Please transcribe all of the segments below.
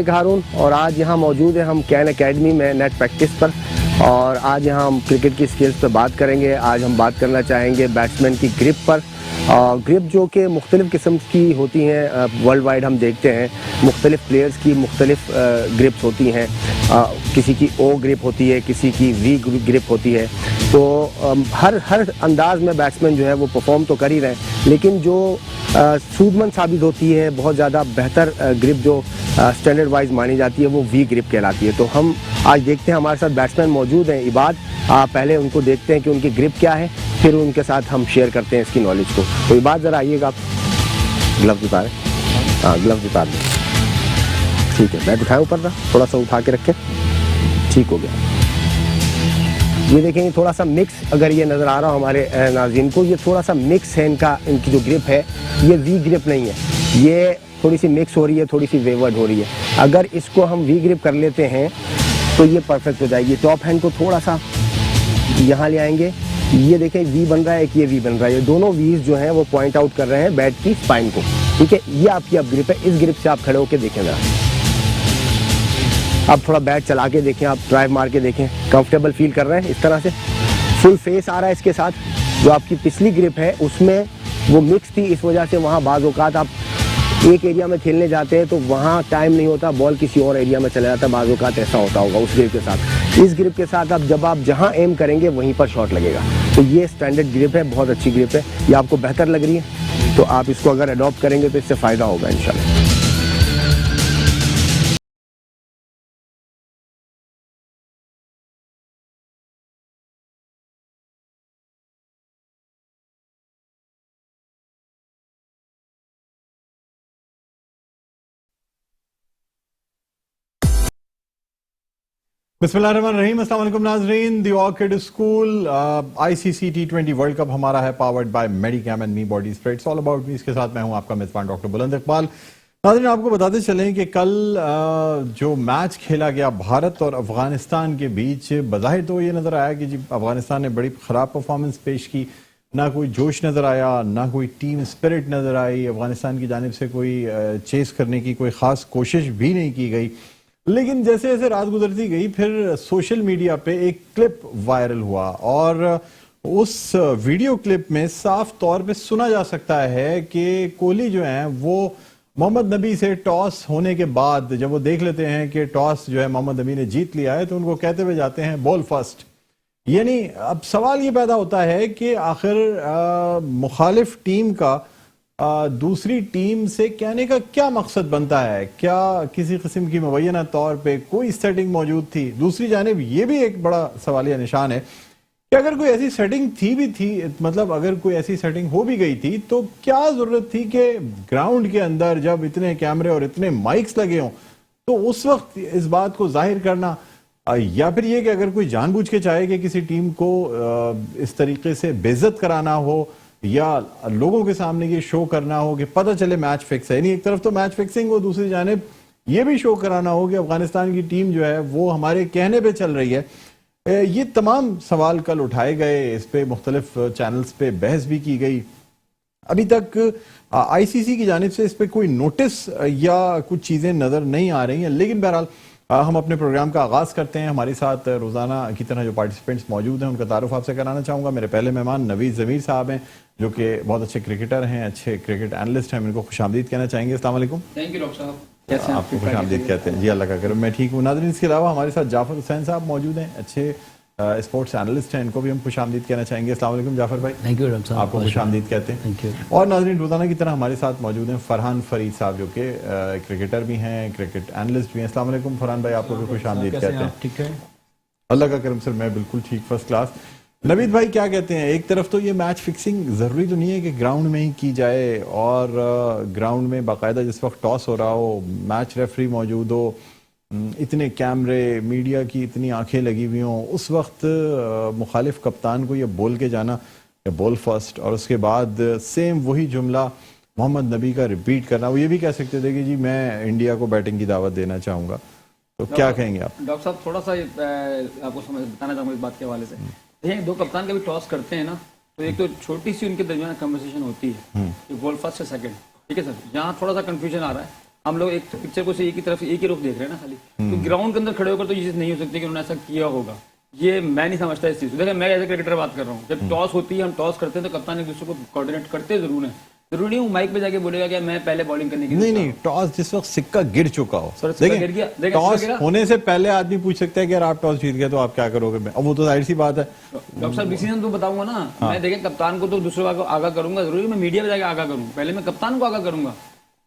हारून और आज यहाँ मौजूद है हम कैन एकेडमी में नेट प्रैक्टिस पर। और आज यहाँ हम क्रिकेट की स्किल्स पर बात करेंगे। आज हम बात करना चाहेंगे बैट्समैन की ग्रिप पर। ग्रिप जो कि मुख्तलिफ़ किस्म की होती हैं, वर्ल्ड वाइड हम देखते हैं मुख्तलिफ़ प्लेयर्स की मुख्तलिफ़ ग्रिप्स होती हैं। किसी की ओ ग्रिप होती है, किसी की वी ग्रिप होती है। तो हर अंदाज में बैट्समैन जो है वो परफॉर्म तो कर ही रहे हैं, लेकिन जो सूदमंद साबित होती है, बहुत ज़्यादा बेहतर ग्रिप जो स्टैंडर्ड वाइज मानी जाती है, वो वी ग्रिप कहलाती है। तो हम आज देखते हैं, हमारे साथ बैट्समैन मौजूद हैं इबाद। पहले उनको देखते हैं कि उनकी ग्रिप क्या है, फिर उनके साथ हम शेयर करते हैं इसकी नॉलेज को। तो इबाद ज़रा आइएगा आप, ग्लव्स उतारें। हाँ, ग्लव्स उतार दें। ठीक है, बैट उठाएं ऊपर, थोड़ा सा उठा के रखें। ठीक हो गया। ये देखेंगे थोड़ा सा मिक्स, अगर ये नज़र आ रहा हो हमारे नाज़रीन को, ये थोड़ा सा मिक्स है इनकी जो ग्रिप है, ये वी ग्रिप नहीं है, ये थोड़ी सी मिक्स हो रही है, थोड़ी सी वेवर्ड हो रही है। अगर इसको हम वी ग्रिप कर लेते हैं तो ये परफेक्ट हो जाएगी। टॉप हैंड को थोड़ा सा यहाँ ले आएंगे, ये देखें वी बन रहा है, एक ये वी बन रहा है। ये दोनों वीज जो हैं वो पॉइंट आउट कर रहे हैं बैट की स्पाइन को। ठीक है, ये आपकी अब ग्रिप है। इस ग्रिप से आप खड़े होकर देखें जरा। अब थोड़ा बैट चला के देखें, आप ड्राइव मार के देखें, कंफर्टेबल फील कर रहे हैं इस तरह से। फुल फेस आ रहा है इसके साथ। जो आपकी पिछली ग्रिप है उसमें वो मिक्स थी, इस वजह से वहाँ बाज़ औक़ात आप एक एरिया में खेलने जाते हैं तो वहाँ टाइम नहीं होता, बॉल किसी और एरिया में चला जाता है। बाज़ औक़ात ऐसा होता होगा उस ग्रिप के साथ। इस ग्रिप के साथ अब जब आप जहाँ एम करेंगे वहीं पर शॉट लगेगा। तो ये स्टैंडर्ड ग्रिप है, बहुत अच्छी ग्रिप है। ये आपको बेहतर लग रही है तो आप इसको अगर अडॉप्ट करेंगे तो इससे फ़ायदा होगा इंशाल्लाह। बिस्मिल्लाहिर्रहमानिर्रहीम, अस्सलाम वालेकुम नाज़रीन। The orchid school ICC T20 world cup हमारा है powered by Medicam and me body spray. It's all about मी। इसके साथ मैं हूं आपका मेज़बान डॉक्टर बुलंद इकबाल। नाज़रीन, आपको बताते चलें कि कल जो मैच खेला गया भारत और अफगानिस्तान के बीच, बज़ाहिर तो ये नज़र आया कि जी अफगानिस्तान ने बड़ी ख़राब परफॉर्मेंस पेश की। ना कोई जोश नज़र आया, ना कोई टीम स्पिरिट नज़र आई। अफगानिस्तान की जानिब से कोई चेस करने की कोई ख़ास कोशिश भी नहीं की गई। लेकिन जैसे जैसे रात गुजरती गई, फिर सोशल मीडिया पे एक क्लिप वायरल हुआ और उस वीडियो क्लिप में साफ तौर पे सुना जा सकता है कि कोहली जो है वो मोहम्मद नबी से टॉस होने के बाद जब वो देख लेते हैं कि टॉस जो है मोहम्मद नबी ने जीत लिया है, तो उनको कहते हुए जाते हैं बॉल फर्स्ट। यानी अब सवाल ये पैदा होता है कि आखिर मुखालिफ टीम का दूसरी टीम से कहने का क्या मकसद बनता है? क्या किसी किस्म की मुबैना तौर पे कोई सेटिंग मौजूद थी? दूसरी जानिब ये भी एक बड़ा सवालिया निशान है कि अगर कोई ऐसी सेटिंग मतलब अगर कोई ऐसी सेटिंग हो भी गई थी तो क्या जरूरत थी कि ग्राउंड के अंदर जब इतने कैमरे और इतने माइक्स लगे हों तो उस वक्त इस बात को जाहिर करना, या फिर ये कि अगर कोई जानबूझ के चाहे कि किसी टीम को इस तरीके से बेइज्जत कराना हो या लोगों के सामने ये शो करना हो कि पता चले मैच फिक्स है। यानी एक तरफ तो मैच फिक्सिंग हो, दूसरी जानिब ये भी शो कराना हो कि अफगानिस्तान की टीम जो है वो हमारे कहने पे चल रही है। ये तमाम सवाल कल उठाए गए, इस पे मुख्तलिफ चैनल्स पे बहस भी की गई। अभी तक ICC की जानिब से इस पे कोई नोटिस या कुछ चीजें नजर नहीं आ रही हैं। लेकिन बहरहाल हम अपने प्रोग्राम का आगाज करते हैं। हमारे साथ रोजाना की तरह जो पार्टिसिपेंट्स मौजूद हैं उनका तारुफ आपसे कराना चाहूंगा। मेरे पहले मेहमान नवीद ज़मीर साहब हैं जो कि बहुत अच्छे क्रिकेटर हैं, अच्छे क्रिकेट एनालिस्ट हैं। इनको खुशामदीद कहना चाहेंगे। अस्सलाम वालेकुम। थैंक यू डॉक्टर साहब, कैसे हैं? आपको खुशामदीद कहते हैं जी, अल्लाह का करम मैं ठीक हूँ। नाज़रीन, इसके अलावा हमारे साथ जाफर हुसैन साहब मौजूद हैं, अच्छे स्पोर्ट्स एनालिस्ट हैं। इनको भी हम खुशामदीद कहना चाहेंगे। अस्सलाम वालेकुम जाफर भाई। थैंक यू डॉक्टर साहब, आपको खुशामदीद कहते हैं। Thank you. और नाज़रीन, रोजाना की तरह हमारे साथ मौजूद हैं फरहान फरीद साहब जो कि क्रिकेटर भी हैं, क्रिकेट एनालिस्ट भी हैं। अस्सलाम वालेकुम फरहान भाई, आपको भी खुशामदीद कहते हैं। ठीक है, अल्लाह का करम सर, मैं बिल्कुल ठीक, फर्स्ट क्लास। नवीद भाई क्या कहते हैं? एक तरफ तो ये मैच फिक्सिंग जरूरी तो नहीं है कि ग्राउंड में ही की जाए और ग्राउंड में बाकायदा जिस वक्त टॉस हो रहा हो, मैच रेफरी मौजूद हो, इतने कैमरे, मीडिया की इतनी आंखें लगी हुई हों, उस वक्त मुखालिफ कप्तान को ये बोल के जाना बॉल फर्स्ट और उसके बाद सेम वही जुमला मोहम्मद नबी का रिपीट करना। वो ये भी कह सकते थे कि जी मैं इंडिया को बैटिंग की दावत देना चाहूंगा। तो क्या कहेंगे आप? डॉक्टर साहब, थोड़ा सा आपको बताना चाहूंगा इस बात के हवाले से। देखिए, दो कप्तान कभी टॉस करते हैं ना, तो एक तो छोटी सी उनके दरमियान कन्वर्सेशन होती है कि बॉल फर्स्ट से सेकंड। ठीक है सर, यहाँ थोड़ा सा कंफ्यूजन आ रहा है। हम लोग एक पिक्चर को से एक ही तरफ एक ही रुख देख रहे हैं ना खाली, तो ग्राउंड के अंदर खड़े होकर तो ये चीज नहीं हो सकती कि उन्होंने ऐसा किया होगा। ये मैं नहीं समझता इस चीज को। देखिए मैं एज ए क्रिकेटर बात कर रहा हूँ, जब टॉस होती है हम टॉस करते हैं तो कप्तान एक दूसरे को कोऑर्डिनेट करते जरूर है, जरूरी नहीं वो माइक पे जाके बोलेगा कि मैं पहले बॉलिंग करने की नहीं, टॉस जिस वक्त सिक्का गिर चुका हो, सर, सिक्का गिर गया, देखिए देखिए, टॉस सिक्का गिरा। होने से पहले आदमी पूछ सकता है कि यार आप टॉस जीत गए तो आप क्या करोगे, अब वो तो जाहिर सी बात है। डॉक्टर साहब डिसीजन तो बताऊंगा ना, मैं देखें कप्तान को तो दूसरे को आगाह करूंगा, जरूरी मैं मीडिया पे जाके आगाह करूँ, पहले मैं कप्तान को आगाह करूंगा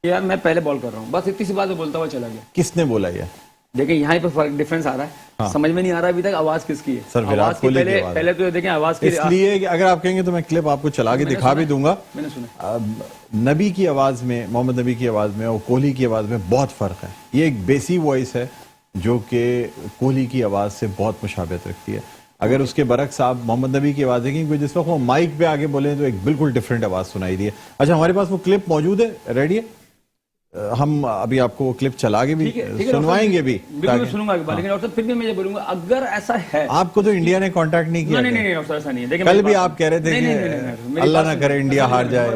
कि यार मैं पहले बॉल कर रहा हूँ, बस इतनी सी बात बोलता हुआ चला गया। किसने बोला ये? देखिए यहाँ पे फर्क डिफरेंस आ रहा है, हाँ। समझ में नहीं आ रहा अभी तक आवाज किसकी है। सर, विराट आवाज की कोहली की आवाज है। पहले तो देखें आवाज की, इसलिए कि अगर आप कहेंगे तो मैं क्लिप आपको चला के दिखा भी दूंगा। मैंने सुना नबी की आवाज में, मोहम्मद नबी की आवाज में और कोहली की आवाज में बहुत फर्क है। ये एक बेसी वॉइस है जो कि कोहली की आवाज से बहुत मुशाबहत रखती है। अगर उसके बरक्स आप मोहम्मद नबी की आवाज देखेंगे, जिस वक्त वो माइक पे आगे बोले तो एक बिल्कुल डिफरेंट आवाज सुनाई दी है। अच्छा, हमारे पास वो क्लिप मौजूद है, रेडी है? हम अभी आपको वो क्लिप चला के भी सुनवाएंगे भी, बिल्कुल सुनूंगा, लेकिन डॉक्टर फिर भी मैं ये बोलूंगा अगर ऐसा है। आपको तो इंडिया ने कांटेक्ट नहीं किया? नहीं नहीं डॉक्टर ऐसा नहीं है। देखिए कल भी आप कह रहे थे कि अल्लाह ना करे इंडिया हार जाए।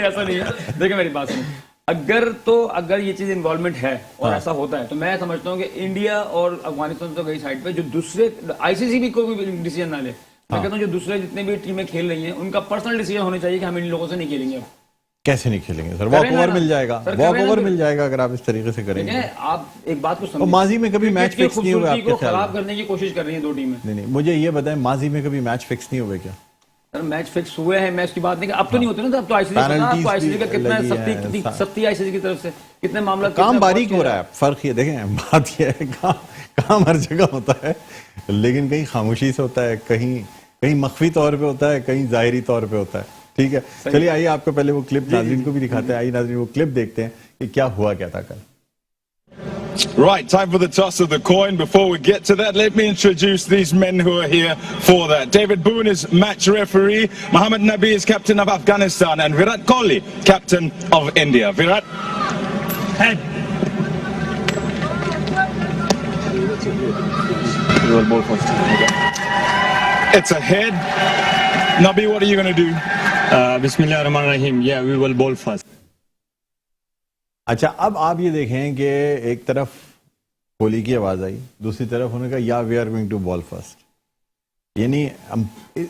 ऐसा नहीं है, देखिए मेरी बात सुनो, अगर ये चीज इन्वॉल्वमेंट है और ऐसा होता है तो मैं समझता हूँ कि इंडिया और अफगानिस्तान तो गई साइड पे, जो दूसरे आईसीसी भी कोई भी डिसीजन ना ले, मैं कहता हूँ जो दूसरे जितने भी टीमें खेल रही हैं उनका पर्सनल डिसीजन होना चाहिए कि हम इन लोगों से नहीं खेलेंगे। अब कैसे नहीं खेलेंगे सर? वॉक ओवर मिल जाएगा, वॉक ओवर मिल जाएगा अगर आप इस तरीके से करेंगे। आप एक बात को समझिए, माजी में कभी मैच फिक्स नहीं हुआ आपके ख्याल खराब करने की कोशिश कर रही है दो टीमें। नहीं, मुझे ये बताएं, माजी में कभी मैच फिक्स नहीं हुए क्या? सर मैच फिक्स हुए हैं, मैच की बात नहीं, अब तो नहीं होते ना, अब तो आईसीसी का कितना सख्ती आईसीसी की तरफ से, कितने मामला काम बारीक हो रहा है। फर्क ये देखें, बात ये है काम हर जगह होता है, लेकिन कहीं खामोशी से होता है, कहीं मख्फी तौर पे होता है, कहीं जाहिरी तौर पे होता है। ठीक है, चलिए आइए आपको पहले वो क्लिप नाज़रीन को भी दिखाते हैं। आइए नाज़रीन वो क्लिप देखते हैं कि क्या हुआ क्या था कल। Right, time for the toss of the coin. Before we get to that, let me introduce these men who are here for that. David Boone is match referee, Mohammad Nabi is captain of Afghanistan, and Virat Kohli, captain of India. Virat? Head. It's a head. Nabi, what are you going to do? Bismillahirrahmanirrahim. Yeah, we will bowl first. अच्छा, अब आप ये देखें कि एक तरफ कोहली की आवाज आई, दूसरी तरफ उन्होंने कहा yeah we are going to bowl first. यानी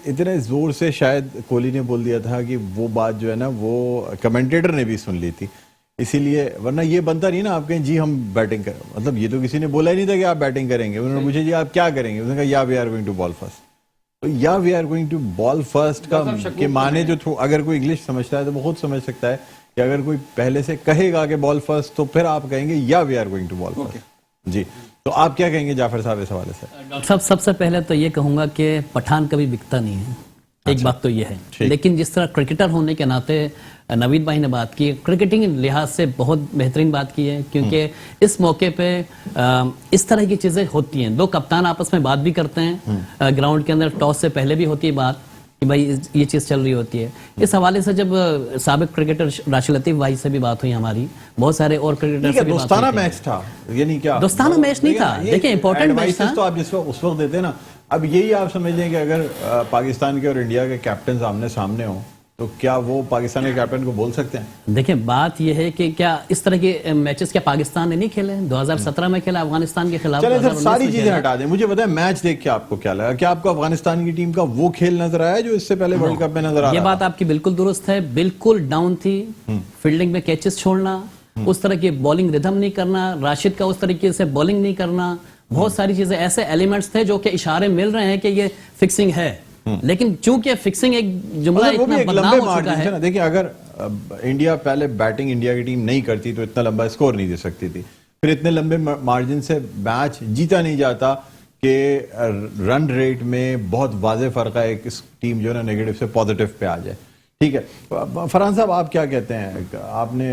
इतने जोर से शायद कोहली ने बोल दिया था कि वो बात जो है ना वो कमेंटेटर ने भी सुन ली थी, इसीलिए, वरना ये बनता नहीं ना आप कहें जी हम बैटिंग करें, मतलब ये तो किसी ने बोला ही नहीं था कि आप बैटिंग करेंगे। उन्होंने पूछा जी आप क्या करेंगे, उसने कहा yeah we are going to bowl first. तो yeah we are going to bowl first का के माने जो अगर कोई इंग्लिश समझता है तो वो खुद समझ सकता है कि अगर कोई पहले से कहेगा कि बॉल फर्स्ट तो फिर आप कहेंगे या we are going to bowl first. जी, तो आप क्या कहेंगे जाफर साहब इस हवाले से? डॉक्टर साहब, सबसे पहले तो ये कहूंगा कि पठान कभी बिकता नहीं है, एक बात तो ये है, लेकिन जिस तरह क्रिकेटर होने के नाते नवीद भाई ने बात की, क्रिकेटिंग लिहाज से बहुत बेहतरीन बात की है, क्योंकि इस मौके पे इस तरह की चीजें होती हैं, दो कप्तान आपस में बात भी करते हैं, ग्राउंड के अंदर टॉस से पहले भी होती है बात कि भाई ये चीज चल रही होती है। इस हवाले से जब साबिक क्रिकेटर राशिद लतीफ भाई से भी बात हुई हमारी, बहुत सारे और क्रिकेटर से भी बात दोस्ताना मैच था, यानी क्या दोस्ताना मैच नहीं था, देखिए इंपॉर्टेंट मैच था। तो आप जिस उस वक्त देते ना, अब यही आप समझ लें कि अगर पाकिस्तान के और इंडिया के कैप्टन आमने सामने हो तो क्या वो पाकिस्तान के कैप्टन को बोल सकते हैं? देखिए बात यह है कि क्या इस तरह के मैचेस क्या पाकिस्तान ने नहीं खेले? 2017 में खेला अफगानिस्तान के खिलाफ। चलिए सर, सारी चीजें हटा दें, मुझे बताएं मैच देख के आपको क्या लगा? क्या आपको अफगानिस्तान की टीम का वो खेल नजर आया जो इससे पहले वर्ल्ड कप में नजर आया? ये बात आपकी बिल्कुल दुरुस्त है, बिल्कुल डाउन थी, फील्डिंग में कैचेस छोड़ना, उस तरह की बॉलिंग रिदम नहीं करना, राशिद का उस तरीके से बॉलिंग नहीं करना, बहुत सारी चीजें ऐसे एलिमेंट्स थे जो कि इशारे मिल रहे हैं कि ये फिक्सिंग है, लेकिन चूंकि फिक्सिंग एक जुमला इतना बदनाम हो चुका है। देखिए अगर इंडिया पहले बैटिंग इंडिया की टीम नहीं करती तो इतना लंबा स्कोर नहीं दे सकती थी, फिर इतने लंबे मार्जिन से मैच जीता नहीं जाता कि रन रेट में बहुत वाज़ेह फर्क है, एक टीम जो है ना नेगेटिव से पॉजिटिव पे आ जाए। ठीक है, फरहान साहब आप क्या कहते हैं? आपने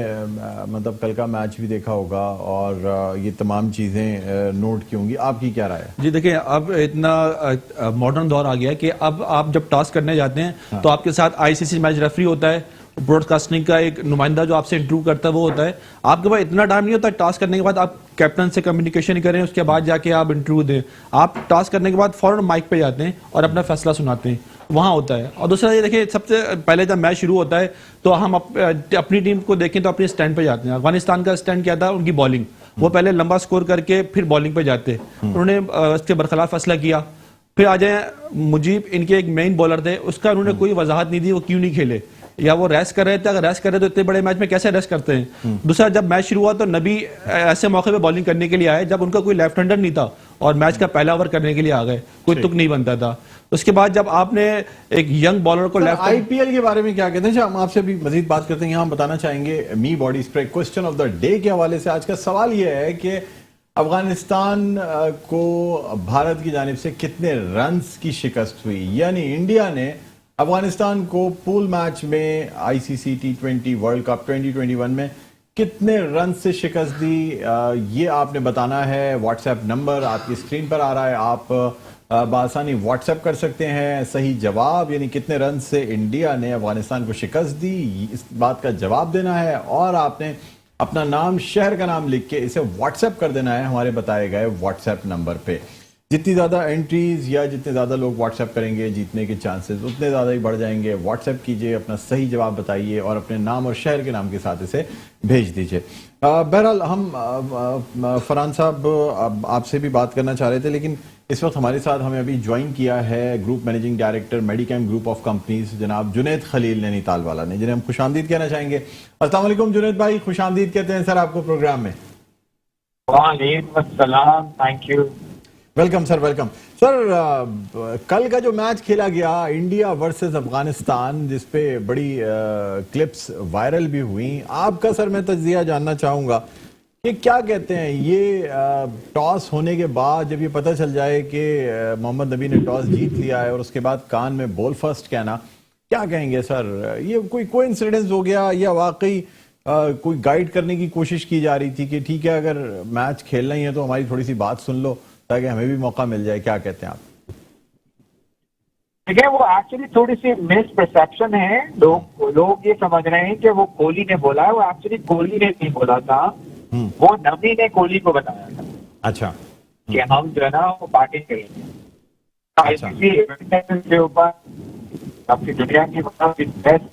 मतलब कल का मैच भी देखा होगा और ये तमाम चीज़ें नोट की होंगी, आपकी क्या राय है? जी देखिए, अब इतना मॉडर्न दौर आ गया है कि अब आप जब टॉस करने जाते हैं तो आपके साथ आईसीसी मैच रेफरी होता है, ब्रॉडकास्टिंग का एक नुमाइंदा जो आपसे इंटरव्यू करता है वो होता है। आपके पास इतना टाइम नहीं होता टॉस करने के बाद आप कैप्टन से कम्युनिकेशन करें, उसके बाद जाके आप इंटरव्यू दें। आप टॉस करने के बाद फौरन माइक पे जाते हैं और अपना फैसला सुनाते हैं। वहां होता है। और दूसरा ये देखिए, सबसे पहले जब मैच शुरू होता है तो हम अपनी टीम को देखें तो अपने स्टैंड पे जाते हैं। अफगानिस्तान का स्टैंड क्या था? उनकी बॉलिंग। वो पहले लंबा स्कोर करके फिर बॉलिंग पे जाते। उन्होंने उसके बरखलाफ फैसला किया। फिर आ जाए मुजीब, इनके एक मेन बॉलर थे, उसका उन्होंने कोई वजाहत नहीं दी वो क्यों नहीं खेले, या वो रेस्ट कर रहे थे। अगर रेस्ट कर रहे तो इतने बड़े मैच में कैसे रेस्ट करते हैं। दूसरा, जब मैच शुरू हुआ तो नबी ऐसे मौके पे बॉलिंग करने के लिए आए जब उनका कोई लेफ्ट हैंडर नहीं था और मैच का पहला ओवर करने के लिए आ गए, कोई तुक नहीं बनता था। उसके बाद जब आपने एक यंग बॉलर को लेफ्ट आईपीएल के बारे में क्या कहते हैं? हम आपसे भी मजीद बात करते हैं। यहाँ हम बताना चाहेंगे me body spray question of the day के हवाले से आज का सवाल यह है कि अफगानिस्तान को भारत की जानिब से कितने रन्स की शिकस्त हुई, यानी इंडिया ने अफगानिस्तान को पूल मैच में आईसीसी टी20 वर्ल्ड कप 2021 में कितने रन से शिकस्त दी, ये आपने बताना है। व्हाट्सएप नंबर आपकी स्क्रीन पर आ रहा है, आप बासानी व्हाट्सएप कर सकते हैं। सही जवाब यानी कितने रन से इंडिया ने अफगानिस्तान को शिकस्त दी, इस बात का जवाब देना है और आपने अपना नाम, शहर का नाम लिख के इसे व्हाट्सएप कर देना है हमारे बताए गए व्हाट्सएप नंबर पे। जितनी ज़्यादा एंट्रीज या जितने ज़्यादा लोग व्हाट्सएप करेंगे, जीतने के चांसेस उतने ज़्यादा ही बढ़ जाएंगे। व्हाट्सएप कीजिए, अपना सही जवाब बताइए और अपने नाम और शहर के नाम के साथ इसे भेज दीजिए। बहरहाल हम फरहान साहब आपसे भी बात करना चाह रहे थे, लेकिन इस वक्त हमारे साथ हमें अभी ज्वाइन किया है group managing director मेडिकैम group of companies जनाब जुनैद खलील नैनीताल वाला ने, जिन्हें हम खुशामदीद कहना चाहेंगे। अस्सलाम वालेकुम जुनैद भाई, खुशामदीद कहते हैं सर आपको प्रोग्राम में। वालेकुम अस्सलाम, thank you. Welcome sir, welcome sir. कल का जो मैच खेला गया इंडिया वर्सेस अफगानिस्तान, जिसपे बड़ी क्लिप्स वायरल भी हुई, आपका सर मैं तज्जिया जानना चाहूंगा कि क्या कहते हैं ये टॉस होने के बाद जब ये पता चल जाए कि मोहम्मद नबी ने टॉस जीत लिया है और उसके बाद कान में बॉल फर्स्ट कहना, क्या कहेंगे सर? ये कोई कोइंसिडेंस हो गया या वाकई कोई गाइड करने की कोशिश की जा रही थी कि ठीक है अगर मैच खेलना ही है तो हमारी थोड़ी सी बात सुन लो ताकि हमें भी मौका मिल जाए? क्या कहते हैं आप? ठीक है, वो एक्चुअली थोड़ी सी मिसपरसेप्शन है। लोग ये समझ रहे हैं कि वो कोहली ने बोला है, वो एक्चुअली कोहली ने नहीं बोला था, वो नबी ने कोहली को बताया था। अच्छा, कि हम जो है ना वो बैटिंग करेंगे। आईसीसी इवेंट के ऊपर आपकी दुनिया की बेस्ट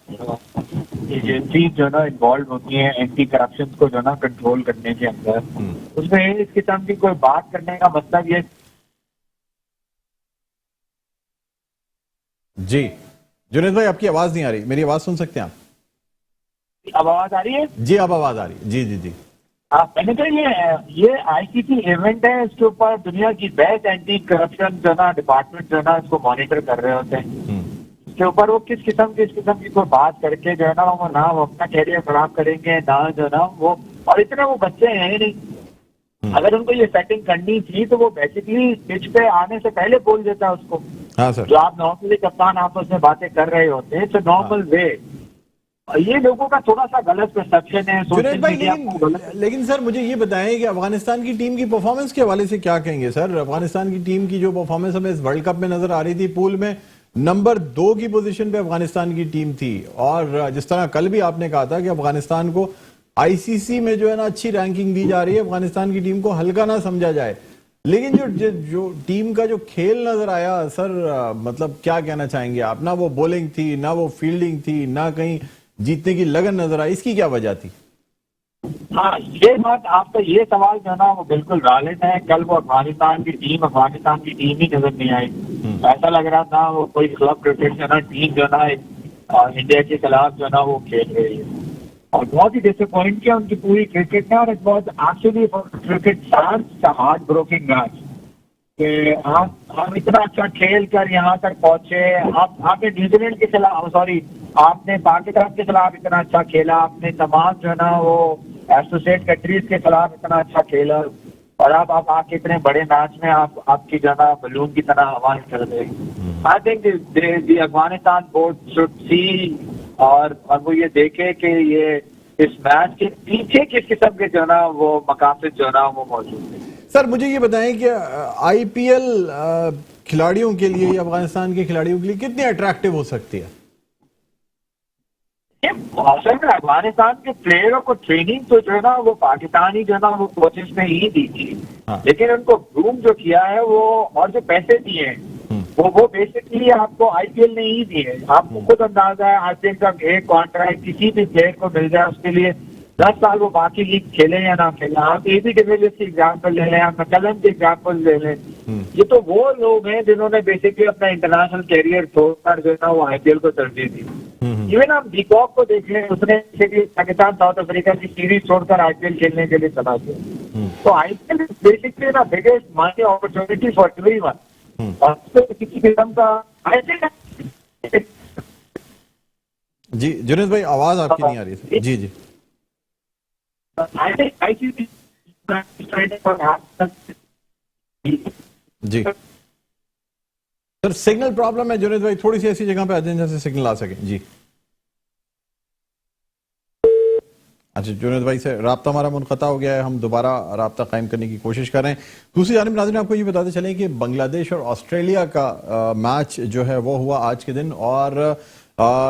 एजेंसी जो ना इन्वॉल्व होती है एंटी करप्शन को जो ना कंट्रोल करने के अंदर, उसमें इस किस्म की कोई बात करने का मतलब ये। जी जुनैद भाई, आपकी आवाज नहीं आ रही, मेरी आवाज सुन सकते हैं आप? अब आवाज आ रही है? जी अब आवाज आ रही है। जी जी जी। मैंने कहा ये आईसीसी इवेंट है, इसके ऊपर दुनिया की बेस्ट एंटी करप्शन जो ना डिपार्टमेंट जो ना इसको मॉनिटर कर रहे होते हैं। इसके ऊपर वो किस किस्म की कोई बात करके जो है ना वो ना वो अपना कैरियर खराब करेंगे ना जो ना वो, और इतने वो बच्चे हैं ही नहीं। अगर उनको ये सेटिंग करनी थी तो वो बेसिकली पिच पे आने से पहले बोल देता उसको। हाँ सर। जो आप नॉर्मली कप्तान आपस में बातें कर रहे होते हैं, इट्स नॉर्मल वे। ये लोगों का थोड़ा सा गलत परसेप्शन है सोशल मीडिया। लेकिन सर मुझे ये बताएं कि अफगानिस्तान की टीम की परफॉर्मेंस के हवाले से क्या कहेंगे सर? अफगानिस्तान की टीम की जो परफॉर्मेंस हमें इस वर्ल्ड कप में नजर आ रही थी, पूल में नंबर 2 की पोजीशन पे अफगानिस्तान की टीम थी, और जिस तरह कल भी आपने कहा था कि अफगानिस्तान को आईसीसी में जो है ना अच्छी रैंकिंग दी जा रही है, अफगानिस्तान की टीम को हल्का ना समझा जाए, लेकिन जो टीम का जो खेल नजर आया सर, मतलब क्या कहना चाहेंगे आप? ना वो बॉलिंग थी, ना वो फील्डिंग थी, ना कहीं जीतने की लगन नजर आई, इसकी क्या वजह थी? हाँ, ये बात आपका ये सवाल जो है ना वो बिल्कुल वैलिड है। कल वो अफगानिस्तान की टीम ही नजर नहीं आई। ऐसा लग रहा था वो कोई क्लब क्रिकेट जो ना टीम जो ना इंडिया के खिलाफ जो ना वो खेल रही है, और बहुत ही डिसअपॉइंट किया उनकी पूरी क्रिकेट ने। और it was actually for cricket fans heart broking match कि हम इतना अच्छा खेल कर यहाँ तक पहुंचे। आपने न्यूजीलैंड के खिलाफ, सॉरी, आपने पाकिस्तान के खिलाफ इतना अच्छा खेला, आपने तमाम जो है ना वो एसोसिएट कंट्रीज के खिलाफ इतना अच्छा खेला, और आप आके इतने बड़े मैच में आपकी जो है ना बलून की तरह हवा निकल गई। I think the Afghanistan board should see और वो ये देखे कि ये इस मैच के पीछे किस किस्म के जो है ना वो मकासद जो है ना वो मौजूद है। सर मुझे ये बताएं कि आईपीएल खिलाड़ियों के लिए या अफगानिस्तान के खिलाड़ियों के लिए कितनी अट्रैक्टिव हो सकती है? असल में अफगानिस्तान के प्लेयरों को ट्रेनिंग तो जो है ना वो पाकिस्तानी जो है ना वो कोचेस ने ही दी थी। हाँ। लेकिन उनको ग्रूम जो किया है वो, और जो पैसे दिए हैं वो बेसिकली आपको आईपीएल ने ही दी है। आपको खुद अंदाजा है आईपीएल का एक कॉन्ट्रैक्ट किसी भी प्लेयर को मिल जाए उसके लिए 10 साल वो बाकी लीग खेले या ना खेले। आप एबी डिविलियर्स की एग्जाम्पल ले लें, आप मैकलम की एग्जाम्पल ले लें, ये तो वो लोग हैं जिन्होंने बेसिकली अपना इंटरनेशनल कैरियर छोड़कर जो है ना वो आईपीएल को तरजीह दी। इवन आप डीकॉक को देख लें, उसने पाकिस्तान साउथ अफ्रीका की सीरीज छोड़कर आईपीएल खेलने के लिए चला गया। तो आईपीएल बेसिकली ना biggest money opportunity for everyone. और किसी किस्म का आईपीएल जी जुनेद भाई आवाज आपकी नहीं आ रही है। जी जी जी सर सिग्नल प्रॉब्लम है जुनेद भाई, थोड़ी सी ऐसी जगह पे आ जाएं जहाँ से सिग्नल आ सके। जी अच्छा जुनेद भाई से राब्ता हमारा मुनक़ता हो गया है, हम दोबारा राब्ता कायम करने की कोशिश कर रहे हैं। दूसरी जानिब नाज़रीन आपको ये बताते चलें कि बांग्लादेश और ऑस्ट्रेलिया का मैच जो है वो हुआ आज के दिन, और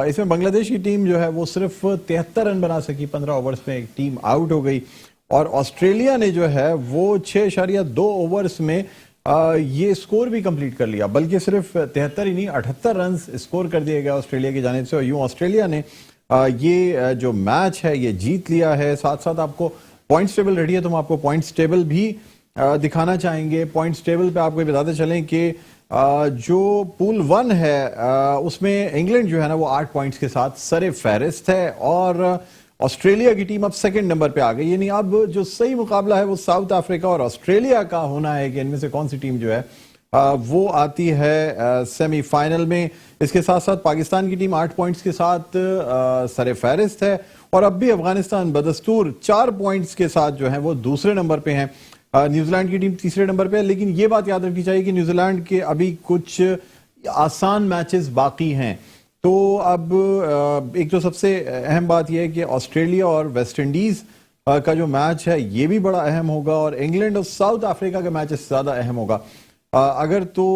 इसमें बांग्लादेश की टीम जो है वो सिर्फ 73 रन बना सकी, 15 ओवर्स में एक टीम आउट हो गई। और ऑस्ट्रेलिया ने जो है वो 6.2 ओवर्स में ये स्कोर भी कंप्लीट कर लिया, बल्कि सिर्फ 73 ही नहीं 78 रन स्कोर कर दिए गए ऑस्ट्रेलिया की जानिब से। और यूं ऑस्ट्रेलिया ने ये जो मैच है ये जीत लिया है। साथ साथ आपको पॉइंट्स टेबल रेडी है तो हम आपको पॉइंट्स टेबल भी दिखाना चाहेंगे। पॉइंट्स टेबल पे आपको बताते चलें कि जो पूल 1 है उसमें इंग्लैंड जो है ना वो 8 पॉइंट्स के साथ सरे फहरिस्त है, और ऑस्ट्रेलिया की टीम अब सेकंड नंबर पे आ गई। यानी अब जो सही मुकाबला है वो साउथ अफ्रीका और ऑस्ट्रेलिया का होना है कि इनमें से कौन सी टीम जो है वो आती है सेमीफाइनल में। इसके साथ साथ पाकिस्तान की टीम 8 पॉइंट्स के साथ सरे फहरिस्त है, और अब भी अफगानिस्तान बदस्तूर 4 पॉइंट्स के साथ जो है वो दूसरे नंबर पे हैं। न्यूजीलैंड की टीम तीसरे नंबर पे है, लेकिन ये बात याद रखनी चाहिए कि न्यूजीलैंड के अभी कुछ आसान मैचेस बाकी हैं। तो अब एक तो सबसे अहम बात यह है कि ऑस्ट्रेलिया और वेस्ट इंडीज का जो मैच है ये भी बड़ा अहम होगा, और इंग्लैंड और साउथ अफ्रीका का मैच इससे ज्यादा अहम होगा। अगर तो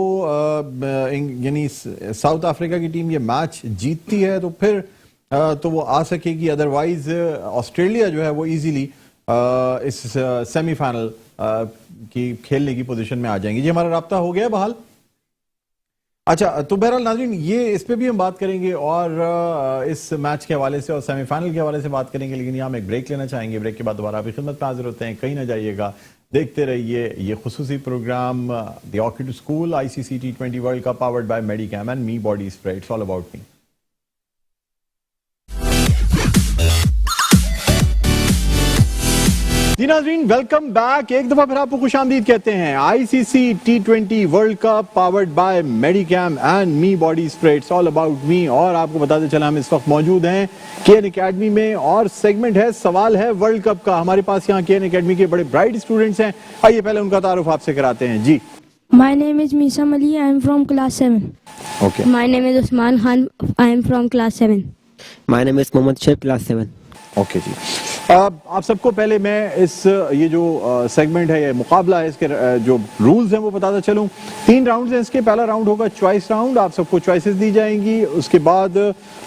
यानी साउथ अफ्रीका की टीम ये मैच जीतती है तो फिर तो वो आ सकेगी, अदरवाइज ऑस्ट्रेलिया जो है वो इजीली इस सेमीफाइनल की खेलने की पोजीशन में आ जाएंगी। जी हमारा राब्ता हो गया बहाल। अच्छा तो बहरहाल नाज़रीन ये इस पे भी हम बात करेंगे और इस मैच के हवाले से और सेमीफाइनल के हवाले से बात करेंगे, लेकिन यहाँ हम एक ब्रेक लेना चाहेंगे। ब्रेक के बाद दोबारा आपकी खिदमत में हाजिर होते हैं, कहीं ना जाइएगा, देखते रहिए ये खुसूसी program the orchid school ICC T20 world cup powered by Medicam and me body spray. It's all about me. जी नाज़रीन वेलकम बैक, एक दफा फिर आपको खुशामदीद कहते हैं। ICC T20 world cup powered by Medicam and me body spray. It's all about मी। और आपको बताते चला हम इस वक्त मौजूद हैं KN एकेडमी में, और सेगमेंट है सवाल है वर्ल्ड कप का। हमारे पास यहाँ KN एकेडमी के बड़े ब्राइट स्टूडेंट्स हैं, आइए पहले उनका तारुफ आपसे कराते हैं। जी My name is Misam Ali. I am from class 7. Okay. My name is Usman Khan. I am from class 7. My name is Mohammad Shaib, class 7. Okay जी आप सबको पहले मैं इस ये जो सेगमेंट है, ये मुकाबला है, इसके जो रूल्स हैं वो बताता चलूं। 3 राउंड्स हैं इसके। पहला राउंड होगा चॉइस राउंड, आप सबको चॉइसेस दी जाएंगी। उसके बाद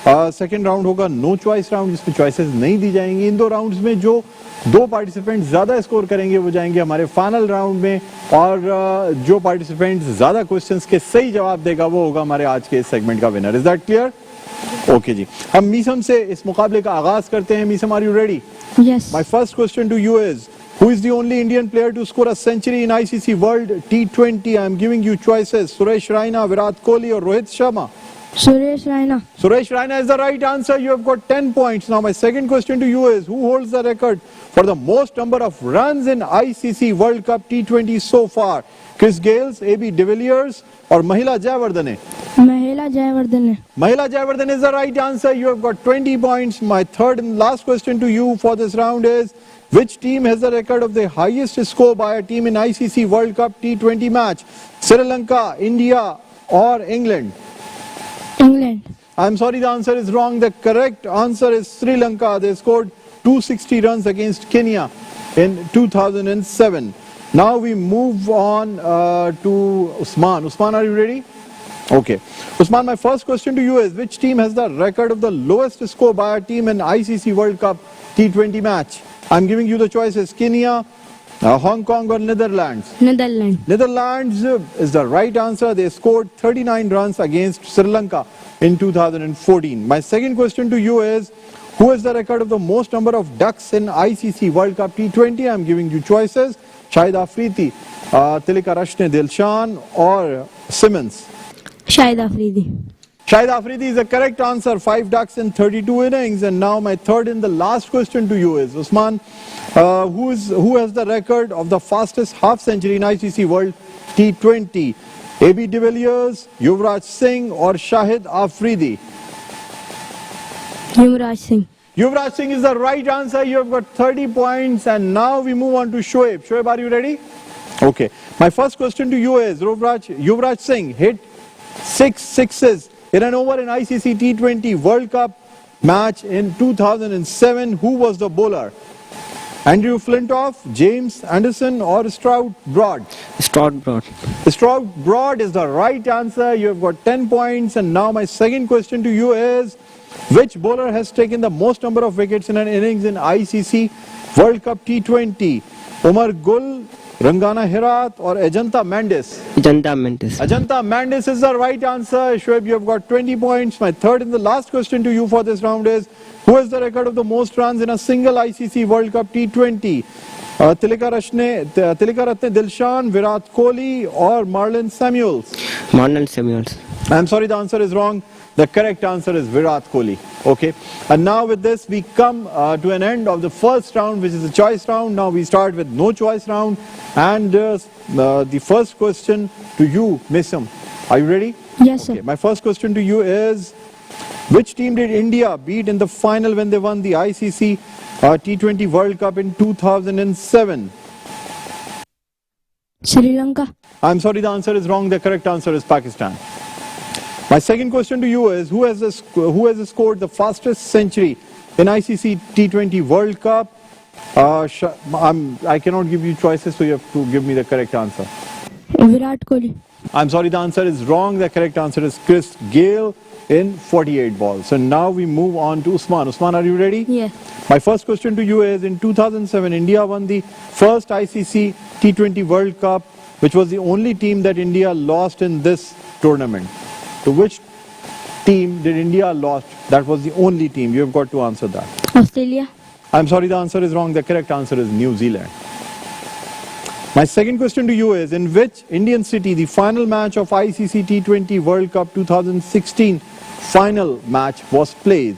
सेकंड राउंड होगा नो चॉइस राउंड, जिसमें चॉइसेस नहीं दी जाएंगी। इन 2 राउंड्स में जो 2 पार्टिसिपेंट ज्यादा स्कोर करेंगे वो जाएंगे हमारे फाइनल राउंड में, और जो पार्टिसिपेंट ज्यादा क्वेश्चंस के सही जवाब देगा वो होगा हमारे आज के इस सेगमेंट का winner. Is that clear? Okay जी, हम मीसम से इस मुकाबले का आगाज करते हैं। Meesam, are you ready? Yes. My first question to you is, who is the only Indian player to score a century in ICC World T20? I am giving you choices: Suresh Raina, Virat Kohli, or Rohit Sharma. Suresh Raina. Suresh Raina is the right answer. You have got 10 points. Now my second question to you is, who holds the record for the most number of runs in ICC World Cup T20 so far? Chris Gayle, AB de Villiers, or Mahila Jayawardene? Mahila Jayawardene. Mahila Jayawardene is the right answer. You have got 20 points. My third and last question to you for this round is, which team has the record of the highest score by a team in ICC World Cup T20 match? Sri Lanka, India, or England? England. I'm sorry, the answer is wrong. The correct answer is Sri Lanka. They scored 260 runs against Kenya in 2007. Now we move on to Usman. Usman, are you ready? Okay. Usman, my first question to you is, which team has the record of the lowest score by a team in ICC World Cup T20 match? I'm giving you the choices: Kenya, Hong Kong or Netherlands? Netherlands. Netherlands is the right answer. They scored 39 runs against Sri Lanka in 2014. My second question to you is, who has the record of the most number of ducks in ICC World Cup T20? I'm giving you choices. Shahid Afridi, Tilaka Rashne Dilshan or Simmons? Shahid Afridi. Shahid Afridi is the correct answer. 5 ducks in 32 innings. And now my third and the last question to you is, Usman, who has the record of the fastest half century in ICC World T20? AB de Villiers, Yuvraj Singh or Shahid Afridi? Yuvraj Singh. Yuvraj Singh is the right answer. You have got 30 points. And now we move on to Shoaib. Shoaib, are you ready? Okay. My first question to you is, Yuvraj Singh hit 6 sixes in an over in ICC T20 World Cup match in 2007. Who was the bowler? Andrew Flintoff, James Anderson or Stroud Broad? Stroud Broad. Stroud Broad is the right answer. You have got 10 points. And now my second question to you is, which bowler has taken the most number of wickets in an innings in ICC World Cup T20? Umar Gul, Rangana Herat or Ajanta Mendes? Ajanta Mendes. Ajanta Mendes is the right answer. Shoaib, you have got 20 points. My third and the last question to you for this round is, who has the record of the most runs in a single ICC World Cup T20? Tilaka Ratne Dilshan, Virat Kohli or Marlon Samuels? Marlon Samuels. I'm sorry, the answer is wrong. The correct answer is Virat Kohli. Okay. And now with this we come to an end of the first round, which is the choice round. Now we start with no choice round. And the first question to you, Misam. Are you ready? Yes, sir. Okay. My first question to you is, which team did India beat in the final when they won the ICC T20 World Cup in 2007? Sri Lanka. I'm sorry, the answer is wrong. The correct answer is Pakistan. My second question to you is, who has scored the fastest century in ICC T20 World Cup? I cannot give you choices, so you have to give me the correct answer. Virat Kohli. I'm sorry, the answer is wrong. The correct answer is Chris Gayle in 48 balls. So now we move on to Usman. Usman, are you ready? Yes. My first question to you is, in 2007, India won the first ICC T20 World Cup, which was the only team that India lost in this tournament. To which team did India lost? That was the only team. You have got to answer that. Australia. I'm sorry, the answer is wrong. The correct answer is New Zealand. My second question to you is, in which Indian city the final match of ICC T20 World Cup 2016 final match was played?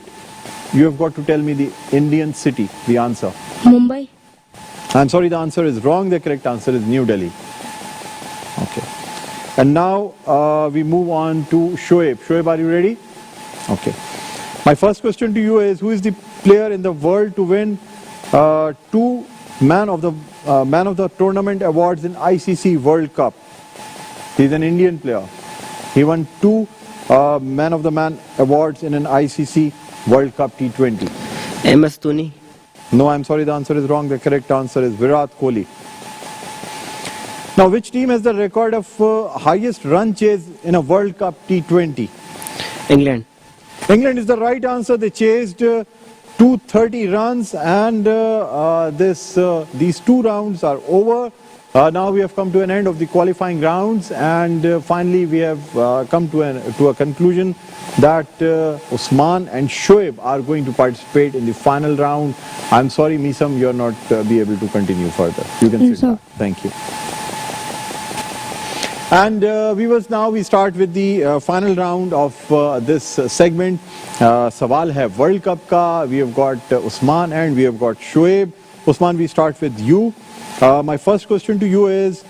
You have got to tell me the Indian city, the answer. Mumbai. I'm sorry, the answer is wrong. The correct answer is New Delhi. Okay. And now we move on to Shoaib. Shoaib, are you ready? Okay. My first question to you is, who is the player in the world to win 2 man of the tournament awards in ICC World Cup? He's an Indian player. He won 2 man of the man awards in an ICC World Cup T20. MS Dhoni. No, I'm sorry, the answer is wrong. The correct answer is Virat Kohli. Now, which team has the record of highest run chase in a World Cup T20? England. England is the right answer. They chased 230 runs, and these 2 rounds are over. Now we have come to an end of the qualifying rounds, and finally we have come to a conclusion that Usman and Shoaib are going to participate in the final round. I'm sorry, Misam, you're not be able to continue further. You can sit down. Thank you. And we start with the final round of this segment. Sawal hai World Cup ka. We have got Usman and we have got Shoaib. Usman, we start with you. My first question to you is,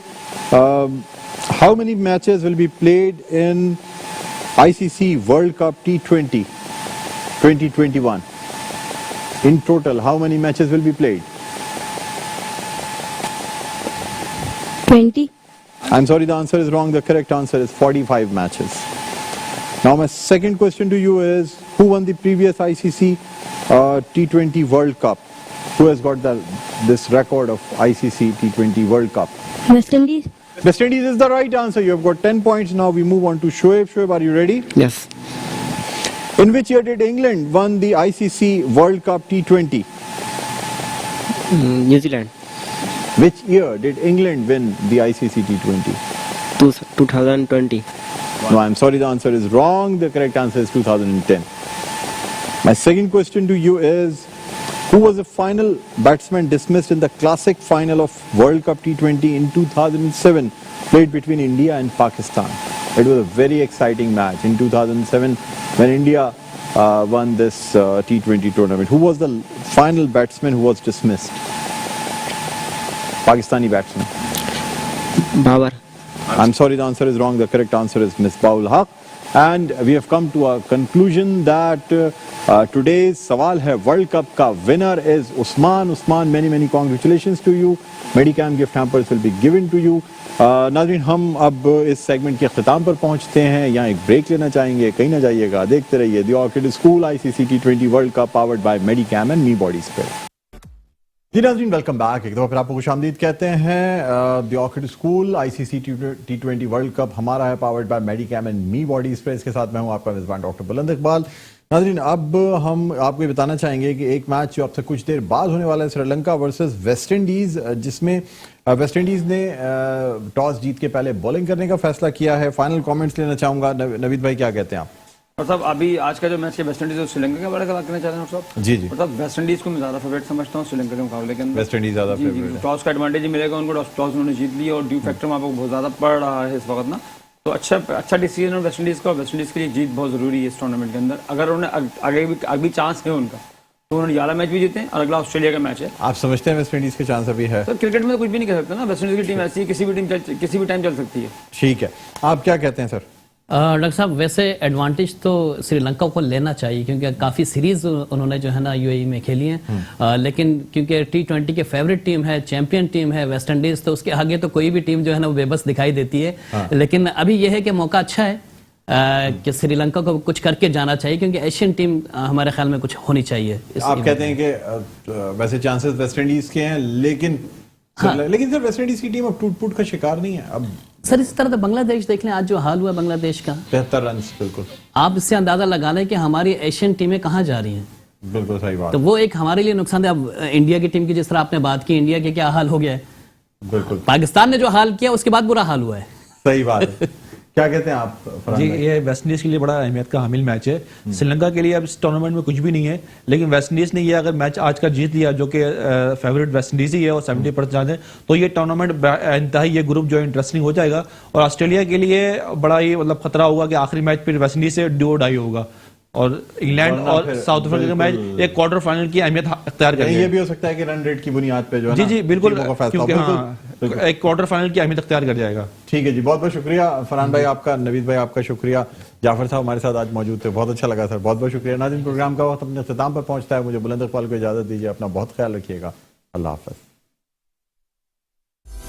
how many matches will be played in ICC World Cup T20 2021? In total, how many matches will be played? 20. I'm sorry, the answer is wrong. The correct answer is 45 matches. Now my second question to you is, who won the previous ICC T20 World Cup? Who has got this record of ICC T20 World Cup? West Indies. West Indies is the right answer. You have got 10 points. Now we move on to Shoaib. Shoaib, are you ready? Yes. In which year did England won the ICC World Cup T20? New Zealand. Which year did England win the ICC T20? 2020. No, I'm sorry, the answer is wrong. The correct answer is 2010. My second question to you is, who was the final batsman dismissed in the classic final of World Cup T20 in 2007, played between India and Pakistan? It was a very exciting match in 2007 when India won this T20 tournament. Who was the final batsman who was dismissed? Pakistani batsman. Babar. I'm sorry, the answer is wrong. The correct answer is Misbahul Haq. And we have come to a conclusion that today's Sawal Hai World Cup ka winner is Usman. Usman, many congratulations to you. Medicam gift hampers will be given to you. नाज़रीन, हम अब इस segment के अख्ताम पर पहुंचते हैं. यहाँ एक ब्रेक लेना चाहेंगे, कहीं ना जाइएगा, देखते रहिए the orchid school ICC T20 world cup powered by Medicam and me body spray. जी नाज़रीन, वेलकम बैक. एक दफा फिर आपको खुशामदीद कहते हैं. The orchid school ICC T20 world cup हमारा है, powered by Medicam and me body spray. के साथ मैं हूं आपका मेजबान डॉक्टर बुलंद इकबाल. नाज़रीन, अब हम आपको ये बताना चाहेंगे कि एक मैच जो अब से कुछ देर बाद होने वाला है, श्रीलंका वर्सेस वेस्ट इंडीज, जिसमें वेस्ट इंडीज ने टॉस जीत के पहले बॉलिंग करने का फैसला किया है. फाइनल कमेंट्स लेना चाहूंगा. नवीद भाई, क्या कहते हैं आप? और साहब, अभी आज का जो मैच है वेस्ट इंडीज और श्रीलंका के बारे में बात करना चाह रहे हैं साहब? जी जी. मतलब वेस्ट इंडीज को मैं ज्यादा फेवरेट समझता हूँ श्रीलंका के मुकाबले के अंदर. वेस्ट इंडीज ज्यादा फेवरेट है. टॉस का एडवांटेज मिलेगा उनको. टॉस उन्होंने जीत लिया और ड्यू फैक्टर वहाँ पर बहुत ज्यादा पड़ रहा है इस वक्त ना. तो अच्छा डिसीजन है वेस्ट इंडीज का. वेस्ट इंडीज के लिए जीत बहुत जरूरी है इस टूर्नामेंट के अंदर. अगर उन्हें आगे भी चांस है उनका, तो उन्होंने 11 मैच भी जीते हैं और अगला ऑस्ट्रेलिया का मैच है. आप समझते हैं वेस्ट इंडीज के चांस अभी है? तो क्रिकेट में तो कुछ भी नहीं कह सकते ना. वेस्ट इंडीज की टीम ऐसी है, किसी भी टाइम चल सकती है. ठीक है, आप क्या कहते हैं सर? डॉक्टर साहब, वैसे एडवांटेज तो श्रीलंका को लेना चाहिए क्योंकि काफ़ी सीरीज उन्होंने जो है ना यूएई में खेली हैं. लेकिन क्योंकि T20 के फेवरेट टीम है, चैंपियन टीम है वेस्ट इंडीज, तो उसके आगे तो कोई भी टीम जो है ना वो बेबस दिखाई देती है. लेकिन अभी यह है कि मौका अच्छा है कि श्रीलंका को कुछ करके जाना चाहिए क्योंकि एशियन टीम हमारे ख्याल में कुछ होनी चाहिए. आप कहते हैं कि वैसे चांसेस वेस्ट इंडीज के हैं, लेकिन सर वेस्ट इंडीज की टीम अब टूट-फूट का शिकार नहीं है अब. सर, इस तरह तो बांग्लादेश देख लें, आज जो हाल हुआ बांग्लादेश का, 73 रन. बिल्कुल, आप इससे अंदाजा लगा लें कि हमारी एशियन टीमें कहाँ जा रही हैं. बिल्कुल सही बात. तो वो एक हमारे लिए नुकसान है. अब इंडिया की टीम की जिस तरह आपने बात की, इंडिया के क्या हाल हो गया है, बिल्कुल पाकिस्तान ने जो हाल किया उसके बाद बुरा हाल हुआ है. सही बात है. क्या कहते हैं आप? जी, ये वेस्ट इंडीज के लिए बड़ा अहमियत का हामिल मैच है. श्रीलंका के लिए अब इस टूर्नामेंट में कुछ भी नहीं है, लेकिन वेस्ट इंडीज ने ये अगर मैच आज का जीत लिया, जो कि फेवरेट वेस्ट इंडीज ही है और 70% है, तो ये टूर्नामेंट इंतहाई, ये ग्रुप जो इंटरेस्टिंग हो जाएगा. और ऑस्ट्रेलिया के लिए बड़ा ही मतलब खतरा होगा कि आखिरी मैच फिर वेस्ट इंडीज से डू डाई होगा और इंग्लैंड और साउथ अफ्रीका का मैच एक क्वार्टर फाइनल की अहमियत अख्तियार करेगा. ये भी हो सकता है कि रन रेट की बुनियाद पे जो है जी बिल्कुल, एक क्वार्टर फाइनल की अहमियत अख्तियार कर जाएगा. ठीक है जी, बहुत बहुत शुक्रिया फरहान भाई आपका, नवीद भाई आपका शुक्रिया. जाफर साहब हमारे साथ आज मौजूद थे, बहुत अच्छा लगा सर, बहुत बहुत शुक्रिया. नाज़रीन, प्रोग्राम का वक्त अपने इख्तिताम पर पहुंचता है. मुझे बुलंद इकबाल को इजाजत दीजिए. अपना बहुत ख्याल रखिएगा. अल्लाह हाफ़िज़.